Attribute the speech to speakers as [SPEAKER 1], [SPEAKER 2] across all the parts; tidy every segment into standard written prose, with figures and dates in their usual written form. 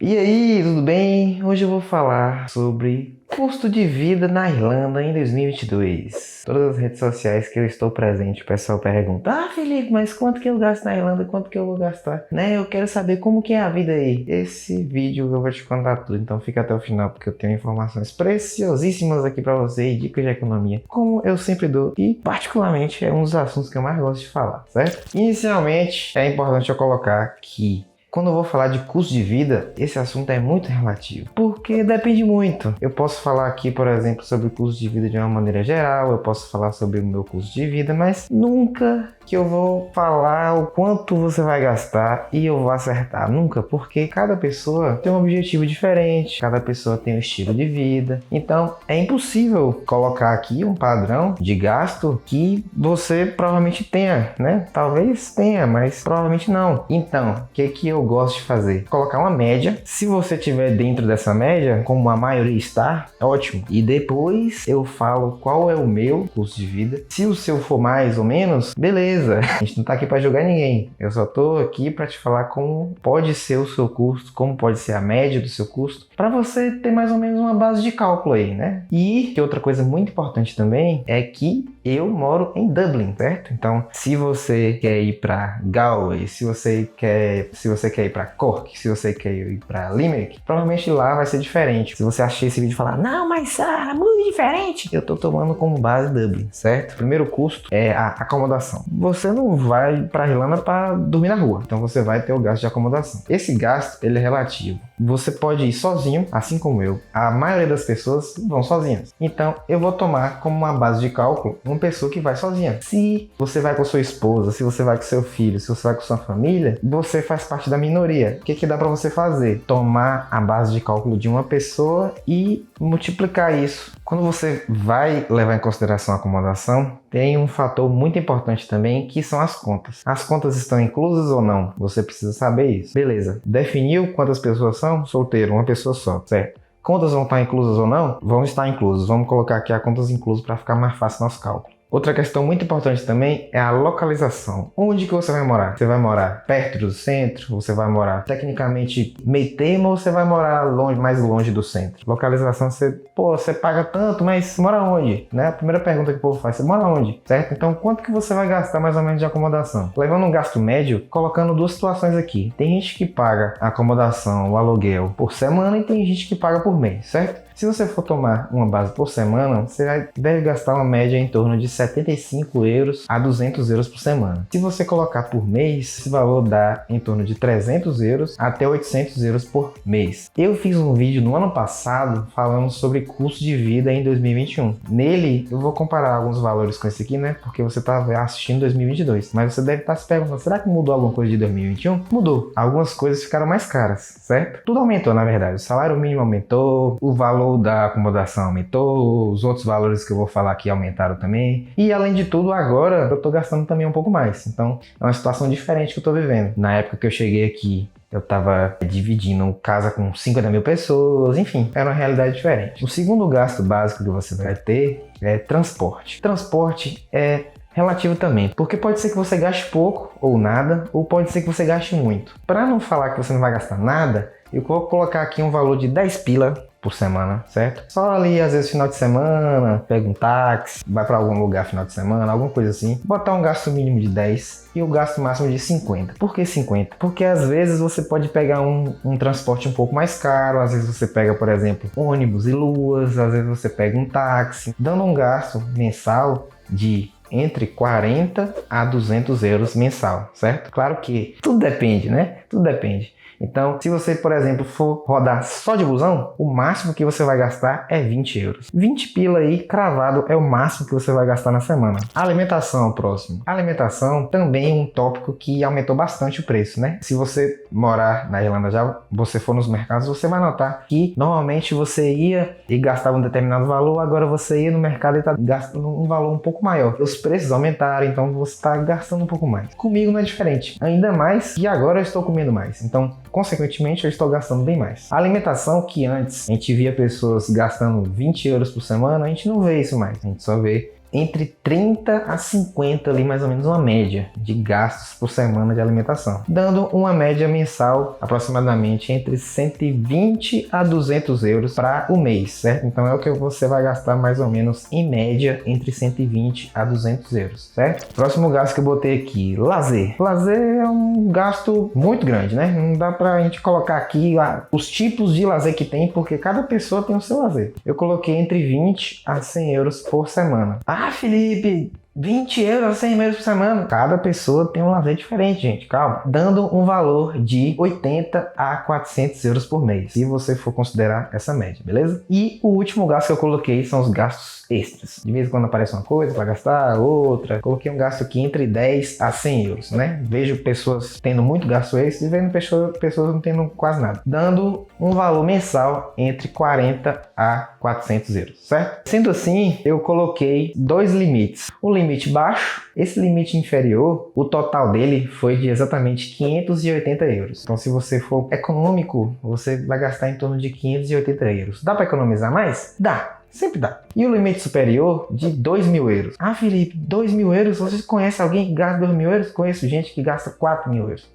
[SPEAKER 1] E aí, tudo bem? Hoje eu vou falar sobre custo de vida na Irlanda em 2022. Todas as redes sociais que eu estou presente, o pessoal pergunta: Felipe, mas quanto que eu gasto na Irlanda? Quanto que eu vou gastar? Eu quero saber como que é a vida aí. Esse vídeo eu vou te contar tudo, então fica até o final porque eu tenho informações preciosíssimas aqui pra você e dicas de economia, como eu sempre dou, e particularmente é um dos assuntos que eu mais gosto de falar, certo? Inicialmente, é importante eu colocar que quando eu vou falar de custo de vida, esse assunto é muito relativo, porque depende muito. Eu posso falar aqui, por exemplo, sobre o custo de vida de uma maneira geral, eu posso falar sobre o meu custo de vida, mas nunca que eu vou falar o quanto você vai gastar e eu vou acertar. Nunca, porque cada pessoa tem um objetivo diferente, cada pessoa tem um estilo de vida. Então, é impossível colocar aqui um padrão de gasto que você provavelmente tenha, né? Talvez tenha, mas provavelmente não. Então, o que eu gosto de fazer? Colocar uma média. Se você estiver dentro dessa média, como a maioria está, ótimo. E depois eu falo qual é o meu custo de vida. Se o seu for mais ou menos, beleza. A gente não tá aqui para julgar ninguém. Eu só tô aqui para te falar como pode ser o seu custo, como pode ser a média do seu custo, para você ter mais ou menos uma base de cálculo aí, né? E que outra coisa muito importante também é que eu moro em Dublin, certo? Então, se você quer ir para Galway, se você quer ir para Cork, se você quer ir para Limerick, provavelmente lá vai ser diferente. Se você achar esse vídeo e falar, não, mas Sara, muito diferente, eu tô tomando como base Dublin, certo? O primeiro custo é a acomodação. Você não vai para Irlanda para dormir na rua, então você vai ter o gasto de acomodação. Esse gasto, ele é relativo. Você pode ir sozinho, assim como eu. A maioria das pessoas vão sozinhas. Então, eu vou tomar como uma base de cálculo uma pessoa que vai sozinha. Se você vai com sua esposa, se você vai com seu filho, se você vai com sua família, você faz parte da minoria. O que dá para você fazer? Tomar a base de cálculo de uma pessoa e multiplicar isso. Quando você vai levar em consideração a acomodação, tem um fator muito importante também, que são as contas. As contas estão inclusas ou não? Você precisa saber isso. Beleza. Definiu quantas pessoas são? Solteiro, uma pessoa só, certo? Contas vão estar inclusas ou não? Vão estar inclusas. Vamos colocar aqui a contas inclusas para ficar mais fácil nosso cálculo. Outra questão muito importante também é a localização. Onde que você vai morar? Você vai morar perto do centro? Você vai morar tecnicamente meio termo ou você vai morar longe, mais longe do centro? Localização, você paga tanto, mas mora onde? Né? A primeira pergunta que o povo faz, você mora onde? Certo? Então, quanto que você vai gastar mais ou menos de acomodação? Levando um gasto médio, colocando duas situações aqui. Tem gente que paga a acomodação, o aluguel por semana e tem gente que paga por mês, certo? Se você for tomar uma base por semana, você deve gastar uma média em torno de 75 euros a 200 euros por semana. Se você colocar por mês, esse valor dá em torno de 300 euros até 800 euros por mês. Eu fiz um vídeo no ano passado falando sobre custo de vida em 2021. Nele, eu vou comparar alguns valores com esse aqui, né? Porque você está assistindo 2022. Mas você deve estar se perguntando, será que mudou alguma coisa de 2021? Mudou. Algumas coisas ficaram mais caras, certo? Tudo aumentou, na verdade. O salário mínimo aumentou, o valor da acomodação aumentou, os outros valores que eu vou falar aqui aumentaram também. E além de tudo, agora eu tô gastando também um pouco mais. Então, é uma situação diferente que eu tô vivendo. Na época que eu cheguei aqui, eu tava dividindo casa com 50 mil pessoas, enfim, era uma realidade diferente. O segundo gasto básico que você vai ter é transporte. Transporte é relativo também, porque pode ser que você gaste pouco ou nada, ou pode ser que você gaste muito. Para não falar que você não vai gastar nada, eu vou colocar aqui um valor de 10 pila por semana, certo? Só ali, às vezes, final de semana, pega um táxi, vai para algum lugar final de semana, alguma coisa assim. Botar um gasto mínimo de 10 e o gasto máximo de 50. Por que 50? Porque às vezes você pode pegar um transporte um pouco mais caro, às vezes você pega, por exemplo, ônibus e luas, às vezes você pega um táxi, dando um gasto mensal de entre 40 a 200 euros mensal, certo? Claro que tudo depende, né? Tudo depende. Então, se você, por exemplo, for rodar só de busão, o máximo que você vai gastar é 20 euros. 20 pila aí, cravado, é o máximo que você vai gastar na semana. Alimentação, próximo. Alimentação também é um tópico que aumentou bastante o preço, né? Se você morar na Irlanda já, você for nos mercados, você vai notar que normalmente você ia e gastava um determinado valor, agora você ia no mercado e está gastando um valor um pouco maior. Os preços aumentaram, então você está gastando um pouco mais. Comigo não é diferente. Ainda mais que agora eu estou comendo mais. Então, consequentemente, eu estou gastando bem mais. A alimentação, que antes a gente via pessoas gastando 20 euros por semana, a gente não vê isso mais. A gente só vê entre 30 a 50 ali, mais ou menos uma média de gastos por semana de alimentação, dando uma média mensal aproximadamente entre 120 a 200 euros para o mês, certo? Então é o que você vai gastar mais ou menos em média entre 120 a 200 euros, certo? Próximo gasto que eu botei aqui, lazer. Lazer é um gasto muito grande, né? Não dá pra gente colocar aqui os tipos de lazer que tem, porque cada pessoa tem o seu lazer. Eu coloquei entre 20 a 100 euros por semana. Ah, Felipe, 20 euros a 100 euros por semana. Cada pessoa tem um lazer diferente, gente. Calma. Dando um valor de 80 a 400 euros por mês, se você for considerar essa média, beleza? E o último gasto que eu coloquei são os gastos extras. De vez em quando aparece uma coisa para gastar, outra. Coloquei um gasto aqui entre 10 a 100 euros, né? Vejo pessoas tendo muito gasto extra e vendo pessoas não tendo quase nada. Dando um valor mensal entre 40 a 400 euros, certo? Sendo assim, eu coloquei dois limites. Um limite baixo, esse limite inferior, o total dele foi de exatamente 580 euros. Então, se você for econômico, você vai gastar em torno de 580 euros. Dá para economizar mais? Dá. Sempre dá. E o limite superior de 2.000 euros. Ah, Felipe, 2.000 euros? Você conhece alguém que gasta 2.000 euros? Conheço gente que gasta 4.000 euros.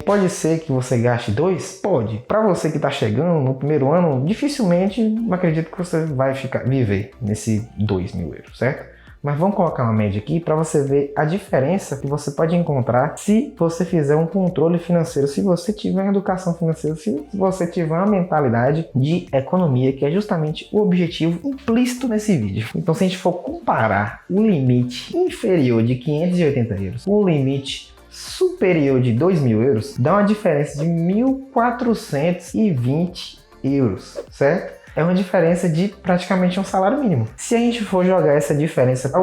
[SPEAKER 1] Pode ser que você gaste 2? Pode. Para você que está chegando no primeiro ano, dificilmente acredito que você vai viver nesse 2.000 euros, certo? Mas vamos colocar uma média aqui para você ver a diferença que você pode encontrar se você fizer um controle financeiro, se você tiver uma educação financeira, se você tiver uma mentalidade de economia, que é justamente o objetivo implícito nesse vídeo. Então, se a gente for comparar o limite inferior de 580 euros com o limite superior de 2.000 euros, dá uma diferença de 1.420 euros, certo? É uma diferença de praticamente um salário mínimo. Se a gente for jogar essa diferença para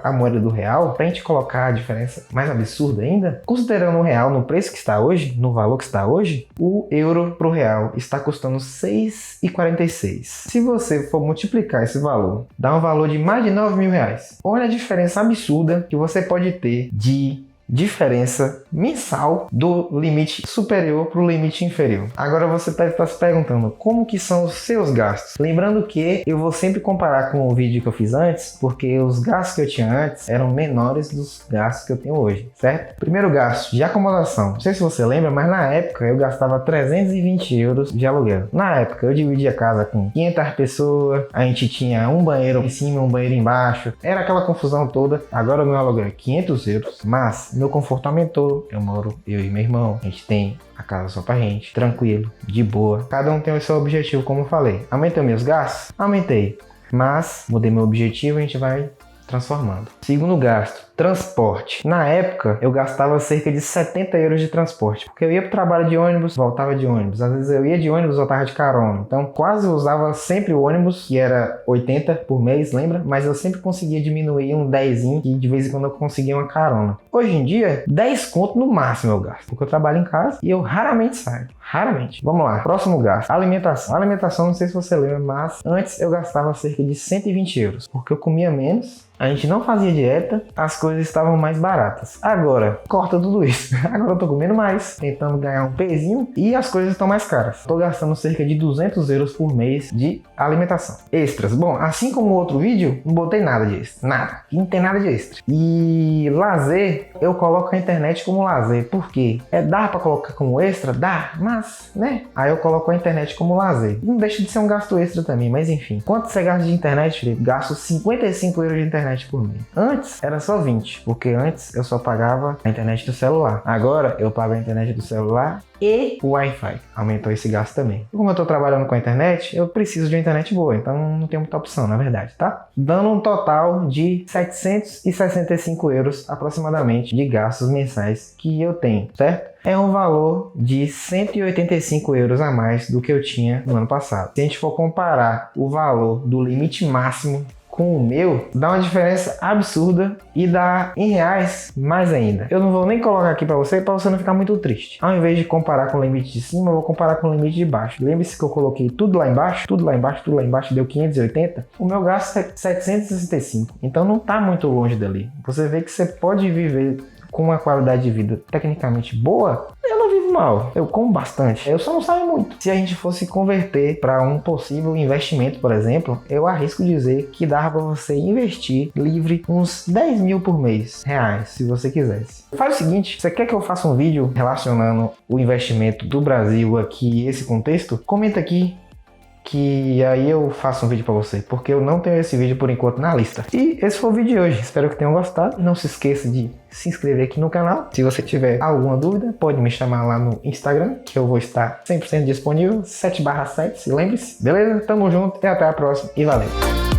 [SPEAKER 1] a moeda do real, para a gente colocar a diferença mais absurda ainda, considerando o real no preço que está hoje, no valor que está hoje, o euro para o real está custando 6,46. Se você for multiplicar esse valor, dá um valor de mais de 9.000 reais. Olha a diferença absurda que você pode ter de diferença mensal do limite superior para o limite inferior. Agora você está se perguntando como que são os seus gastos. Lembrando que eu vou sempre comparar com o vídeo que eu fiz antes, porque os gastos que eu tinha antes eram menores dos gastos que eu tenho hoje, certo? Primeiro gasto de acomodação. Não sei se você lembra, mas na época eu gastava 320 euros de aluguel. Na época eu dividia a casa com 500 pessoas, a gente tinha um banheiro em cima, um banheiro embaixo, era aquela confusão toda. Agora o meu aluguel é 500 euros, mas meu conforto aumentou. Eu moro, eu e meu irmão, a gente tem a casa só pra gente, tranquilo, de boa. Cada um tem o seu objetivo, como eu falei. Aumentei meus gastos? Aumentei. Mas mudei meu objetivo e a gente vai transformando. Segundo gasto, transporte. Na época, eu gastava cerca de 70 euros de transporte, porque eu ia pro trabalho de ônibus, voltava de ônibus. Às vezes eu ia de ônibus, voltava de carona. Então, quase usava sempre o ônibus, que era 80 por mês, lembra? Mas eu sempre conseguia diminuir um 10, e de vez em quando eu conseguia uma carona. Hoje em dia, 10 conto no máximo eu gasto, porque eu trabalho em casa e eu raramente saio. Raramente. Vamos lá. Próximo gasto. Alimentação. Alimentação, não sei se você lembra, mas antes eu gastava cerca de 120 euros, porque eu comia menos, a gente não fazia dieta, as coisas estavam mais baratas. Agora, corta tudo isso. Agora eu tô comendo mais, tentando ganhar um pezinho e as coisas estão mais caras. Tô gastando cerca de 200 euros por mês de alimentação. Extras. Bom, assim como o outro vídeo, não botei nada de extra. Nada. Não tem nada de extra. E lazer, eu coloco a internet como lazer. Por quê? Dá pra colocar como extra? Dá, mas, né? Aí eu coloco a internet como lazer. Não deixa de ser um gasto extra também, mas enfim. Quanto você gasta de internet, Felipe? Gasto 55 euros de internet por mês. Antes era só 20, porque antes eu só pagava a internet do celular. Agora eu pago a internet do celular e o Wi-Fi. Aumentou esse gasto também. Como eu tô trabalhando com a internet, eu preciso de uma internet boa, então não tem muita opção, na verdade, tá? Dando um total de 765 euros aproximadamente de gastos mensais que eu tenho, certo? É um valor de 185 euros a mais do que eu tinha no ano passado. Se a gente for comparar o valor do limite máximo com o meu, dá uma diferença absurda e dá em reais mais ainda. Eu não vou nem colocar aqui para você não ficar muito triste. Ao invés de comparar com o limite de cima, eu vou comparar com o limite de baixo. Lembre-se que eu coloquei tudo lá embaixo, tudo lá embaixo, tudo lá embaixo, deu 580. O meu gasto é 765. Então não tá muito longe dali. Você vê que você pode viver com uma qualidade de vida tecnicamente boa. Eu não vivo vivo mal, eu como bastante, eu só não saio muito. Se a gente fosse converter para um possível investimento, por exemplo, eu arrisco dizer que dava para você investir livre uns 10 mil por mês, reais, se você quisesse. Faz o seguinte, você quer que eu faça um vídeo relacionando o investimento do Brasil aqui, esse contexto? Comenta aqui, que aí eu faço um vídeo pra você, porque eu não tenho esse vídeo por enquanto na lista. E esse foi o vídeo de hoje, espero que tenham gostado. Não se esqueça de se inscrever aqui no canal. Se você tiver alguma dúvida, pode me chamar lá no Instagram, que eu vou estar 100% disponível, 7/7, lembre-se. Beleza? Tamo junto e até a próxima e valeu!